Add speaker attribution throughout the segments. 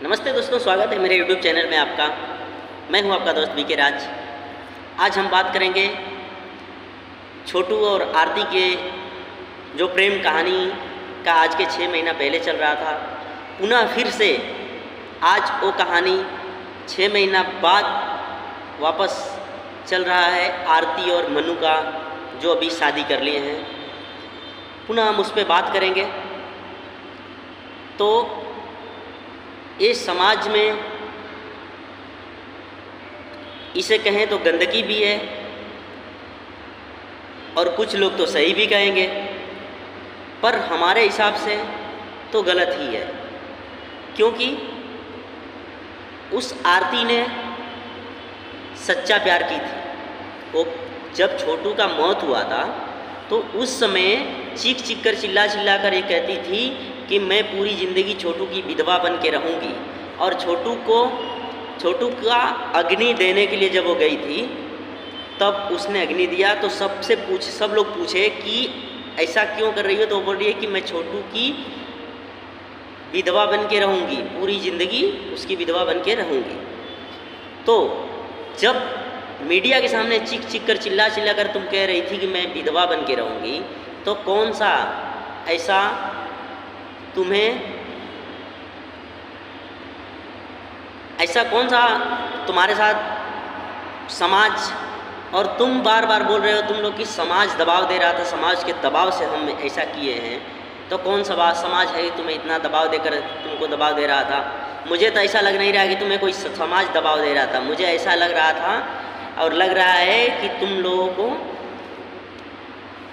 Speaker 1: नमस्ते दोस्तों, स्वागत है मेरे YouTube चैनल में आपका। मैं हूं आपका दोस्त बीके राज। आज हम बात करेंगे छोटू और आरती के जो प्रेम कहानी का आज के 6 महीना पहले चल रहा था, पुनः फिर से आज वो कहानी 6 महीना बाद वापस चल रहा है। आरती और मनु का जो अभी शादी कर लिए हैं, पुनः हम उस पर बात करेंगे। तो ये समाज में इसे कहें तो गंदगी भी है और कुछ लोग तो सही भी कहेंगे, पर हमारे हिसाब से तो गलत ही है। क्योंकि उस आरती ने सच्चा प्यार की थी। वो जब छोटू का मौत हुआ था तो उस समय चीख चीख कर चिल्ला चिल्ला कर ये कहती थी कि मैं पूरी ज़िंदगी छोटू की विधवा बन के रहूँगी। और छोटू का अग्नि देने के लिए जब वो गई थी तब उसने अग्नि दिया तो सब लोग पूछे कि ऐसा क्यों कर रही हो, तो वो बोल रही है कि मैं छोटू की विधवा बन के रहूँगी, पूरी ज़िंदगी उसकी विधवा बन के रहूँगी। तो जब मीडिया के सामने चीख चीख कर चिल्ला चिल्ला कर तुम कह रही थी कि मैं विधवा बन के रहूँगी, तो कौन सा ऐसा तुम्हारे साथ समाज, और तुम बार बार बोल रहे हो तुम लोग कि समाज दबाव दे रहा था, समाज के दबाव से हम ऐसा किए हैं। तो कौन सा समाज है तुम्हें इतना दबाव देकर तुमको दबाव दे रहा था? मुझे तो ऐसा लग नहीं रहा कि तुम्हें कोई समाज दबाव दे रहा था। मुझे ऐसा लग रहा था और लग रहा है कि तुम लोगों को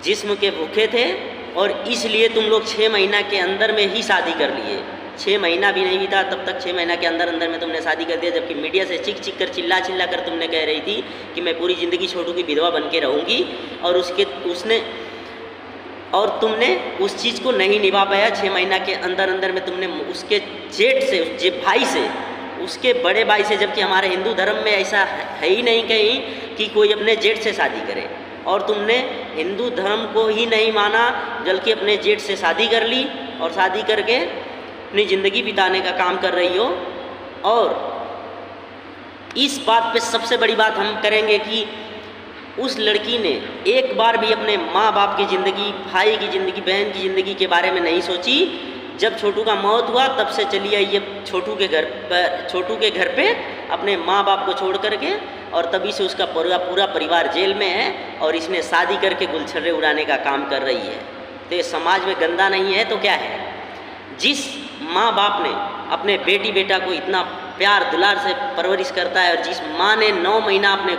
Speaker 1: जिस्म के भूखे थे और इसलिए तुम लोग 6 महीना के अंदर में ही शादी कर लिए। 6 महीना भी नहीं बीता तब तक 6 महीना के अंदर में तुमने शादी कर दिया, जबकि मीडिया से चीख चीख कर चिल्ला चिल्ला कर तुमने कह रही थी कि मैं पूरी ज़िंदगी छोटू की विधवा बन के रहूँगी। और तुमने उस चीज़ को नहीं निभा पाया। 6 महीना के अंदर में तुमने उसके जेठ से, भाई से, उसके बड़े भाई से, जबकि हमारे हिंदू धर्म में ऐसा है ही नहीं कहीं कि कोई अपने जेठ से शादी करे, और तुमने हिंदू धर्म को ही नहीं माना बल्कि अपने जेठ से शादी कर ली और शादी करके अपनी ज़िंदगी बिताने का काम कर रही हो। और इस बात पे सबसे बड़ी बात हम करेंगे कि उस लड़की ने एक बार भी अपने माँ बाप की ज़िंदगी, भाई की ज़िंदगी, बहन की ज़िंदगी के बारे में नहीं सोची। जब छोटू का मौत हुआ तब से चली आई ये छोटू के घर पे अपने माँ बाप को छोड़ करके, और तभी से उसका पूरा परिवार जेल में है और इसने शादी करके गुलछर्रे उड़ाने का काम कर रही है। तो ये समाज में गंदा नहीं है तो क्या है? जिस माँ बाप ने अपने बेटी बेटा को इतना प्यार दुलार से परवरिश करता है, और जिस माँ ने 9 महीना अपने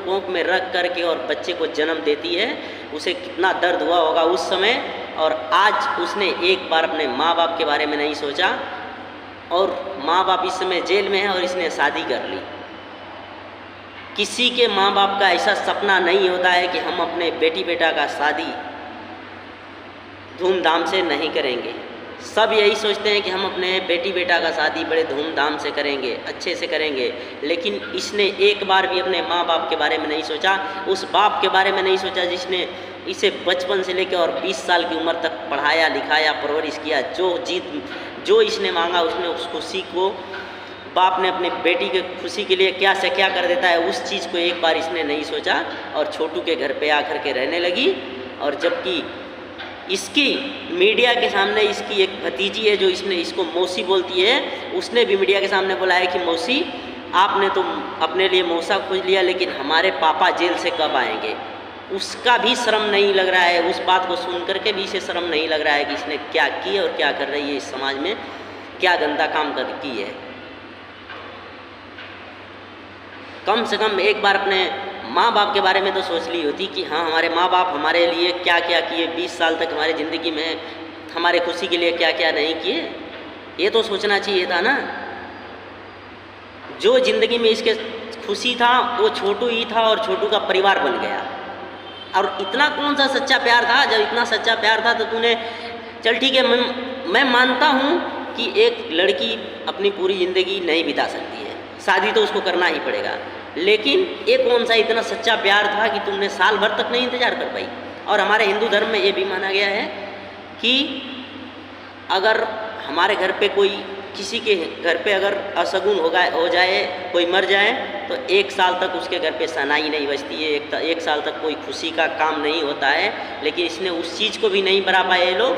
Speaker 1: कोख में रख करके और बच्चे को जन्म देती है, उसे कितना दर्द हुआ होगा उस समय। और आज उसने एक बार अपने माँ बाप के बारे में नहीं सोचा, और माँ बाप इस समय जेल में है और इसने शादी कर ली। किसी के माँ बाप का ऐसा सपना नहीं होता है कि हम अपने बेटी बेटा का शादी धूमधाम से नहीं करेंगे। सब यही सोचते हैं कि हम अपने बेटी बेटा का शादी बड़े धूमधाम से करेंगे, अच्छे से करेंगे। लेकिन इसने एक बार भी अपने माँ बाप के बारे में नहीं सोचा, उस बाप के बारे में नहीं सोचा जिसने इसे बचपन से लेकर और 20 साल की उम्र तक पढ़ाया लिखाया परवरिश किया। जो इसने मांगा उसने उस खुशी को, बाप ने अपनी बेटी की खुशी के लिए क्या से क्या कर देता है, उस चीज़ को एक बार इसने नहीं सोचा और छोटू के घर पे आकर के रहने लगी। और जबकि इसकी मीडिया के सामने इसकी एक भतीजी है जो इसको मौसी बोलती है, उसने भी मीडिया के सामने बोला है कि मौसी आपने तो अपने लिए मौसा खोज लिया, लेकिन हमारे पापा जेल से कब आएंगे? उसका भी शर्म नहीं लग रहा है। उस बात को सुन करके भी इसे शर्म नहीं लग रहा है कि इसने क्या की और क्या कर रही है, इस समाज में क्या गंदा काम की है। कम से कम एक बार अपने माँ बाप के बारे में तो सोच ली होती कि हाँ, हमारे माँ बाप हमारे लिए क्या क्या किए, 20 साल तक हमारी ज़िंदगी में हमारे खुशी के लिए क्या क्या नहीं किए, ये तो सोचना चाहिए था ना। जो ज़िंदगी में इसके खुशी था वो छोटू ही था और छोटू का परिवार बन गया। और इतना कौन सा सच्चा प्यार था? जब इतना सच्चा प्यार था तो तूने, चल ठीक है, मैं मानता हूँ कि एक लड़की अपनी पूरी ज़िंदगी नहीं बिता सकती है, शादी तो उसको करना ही पड़ेगा, लेकिन एक कौन सा इतना सच्चा प्यार था कि तुमने साल भर तक नहीं इंतज़ार कर पाई? और हमारे हिंदू धर्म में ये भी माना गया है कि अगर हमारे घर पे कोई किसी के घर पे अगर असगुन हो जाए, कोई मर जाए, तो 1 साल तक उसके घर पे सनाई नहीं बजती है, 1 साल तक कोई खुशी का काम नहीं होता है। लेकिन इसने उस चीज़ को भी नहीं बना पाए ये लोग,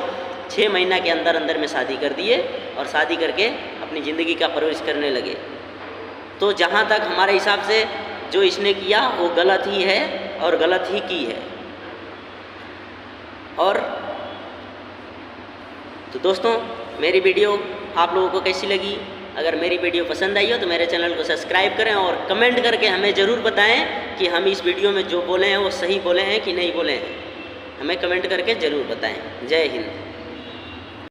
Speaker 1: 6 महीना के अंदर अंदर में शादी कर दिए और शादी करके अपनी ज़िंदगी का परवरिश करने लगे। तो जहाँ तक हमारे हिसाब से जो इसने किया वो गलत ही है और गलत ही की है। और तो दोस्तों, मेरी वीडियो आप लोगों को कैसी लगी? अगर मेरी वीडियो पसंद आई हो तो मेरे चैनल को सब्सक्राइब करें और कमेंट करके हमें ज़रूर बताएं कि हम इस वीडियो में जो बोले हैं वो सही बोले हैं कि नहीं बोले हैं। हमें कमेंट करके ज़रूर बताएं। जय हिंद।